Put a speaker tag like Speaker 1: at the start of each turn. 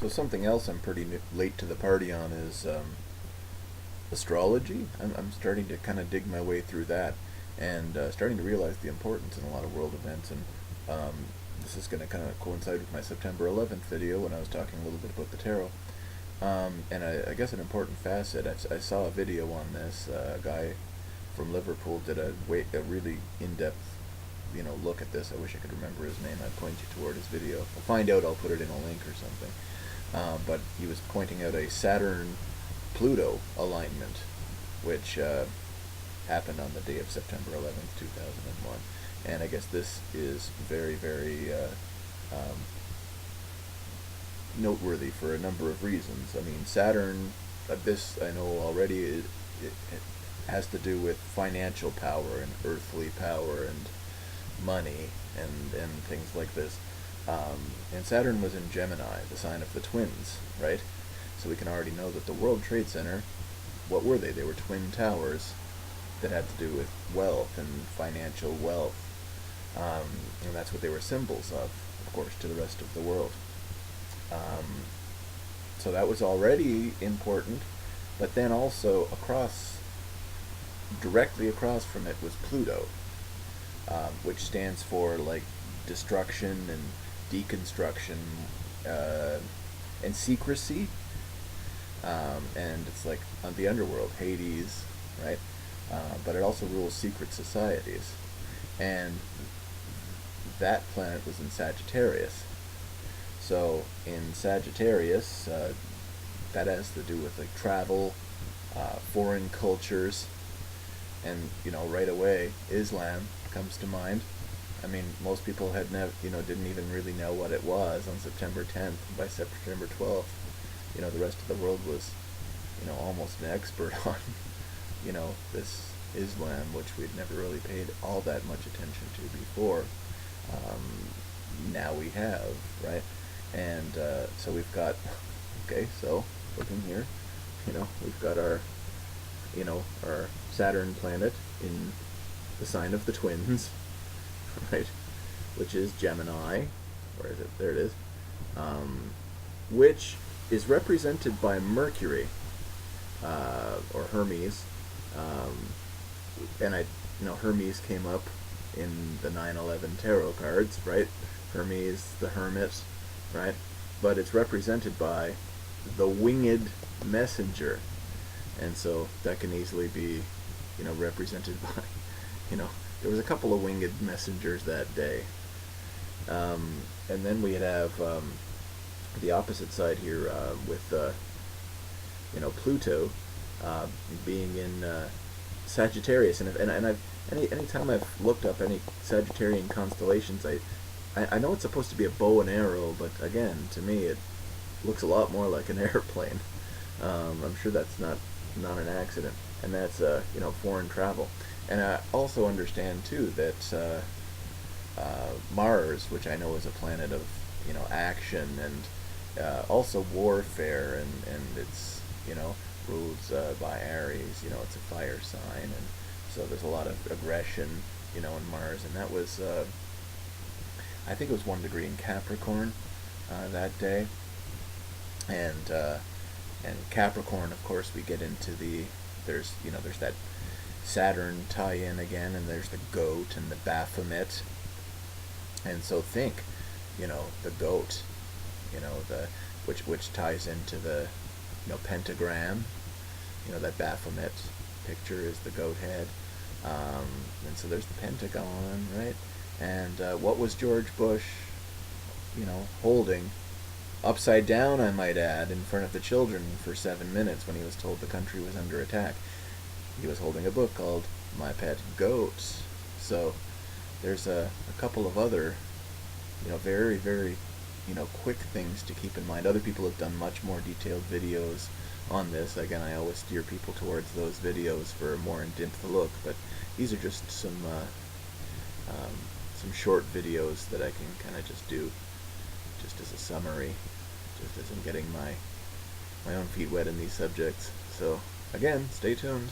Speaker 1: So something else I'm pretty late to the party on is astrology. I'm starting to kind of dig my way through that, and starting to realize the importance in a lot of world events. And this is going to kind of coincide with my September 11th video when I was talking a little bit about the tarot. And I guess an important facet, I saw a video on this. A guy from Liverpool did a really in-depth, look at this. I wish I could remember his name. I'd point you toward his video. I'll find out. I'll put it in a link or something. But he was pointing out a Saturn-Pluto alignment, which happened on the day of September 11th, 2001. And I guess this is very, very noteworthy for a number of reasons. I mean, Saturn, this I know already, it has to do with financial power and earthly power and money and things like this. And Saturn was in Gemini, the sign of the twins, right? So we can already know that the World Trade Center, what were they? They were twin towers that had to do with wealth and financial wealth. And that's what they were symbols of course, to the rest of the world. So that was already important, but then also directly across from it was Pluto, which stands for like destruction and deconstruction and secrecy, and it's like on the underworld, Hades, right? But it also rules secret societies, and that planet was in Sagittarius. So in Sagittarius, that has to do with like travel, foreign cultures, and right away Islam comes to mind. I mean, most people had didn't even really know what it was on September 10th. By September 12th, the rest of the world was, almost an expert on, this Islam, which we'd never really paid all that much attention to before. Now we have, right? And so we've got, okay, so looking here, we've got our Saturn planet in the sign of the twins, right, which is Gemini. Where is it? There it is. Which is represented by Mercury, or Hermes, and Hermes came up in the 9/11 tarot cards, right? Hermes, the hermit, right? But it's represented by the winged messenger, and so that can easily be, represented by, there was a couple of winged messengers that day. And then we have the opposite side here with Pluto being in Sagittarius, and I've anytime I've looked up any Sagittarian constellations, I know it's supposed to be a bow and arrow, but again, to me it looks a lot more like an airplane. I'm sure that's not an accident, and that's foreign travel. And I also understand too that Mars, which I know is a planet of action and also warfare, and it's ruled by Aries. It's a fire sign, and so there's a lot of aggression in Mars, and that was I think it was 1 degree in Capricorn that day, and Capricorn, of course, we get into there's that Saturn tie-in again, and there's the goat and the Baphomet, and so think, the goat, which ties into the pentagram, that Baphomet picture is the goat head, and so there's the Pentagon, right? And what was George Bush, holding upside down, I might add, in front of the children for 7 minutes when he was told the country was under attack? He was holding a book called My Pet Goats. So there's a couple of other, very, very, quick things to keep in mind. Other people have done much more detailed videos on this. Again, I always steer people towards those videos for a more in-depth look, but these are just some short videos that I can kind of just do just as a summary, just as I'm getting my own feet wet in these subjects. So again, stay tuned.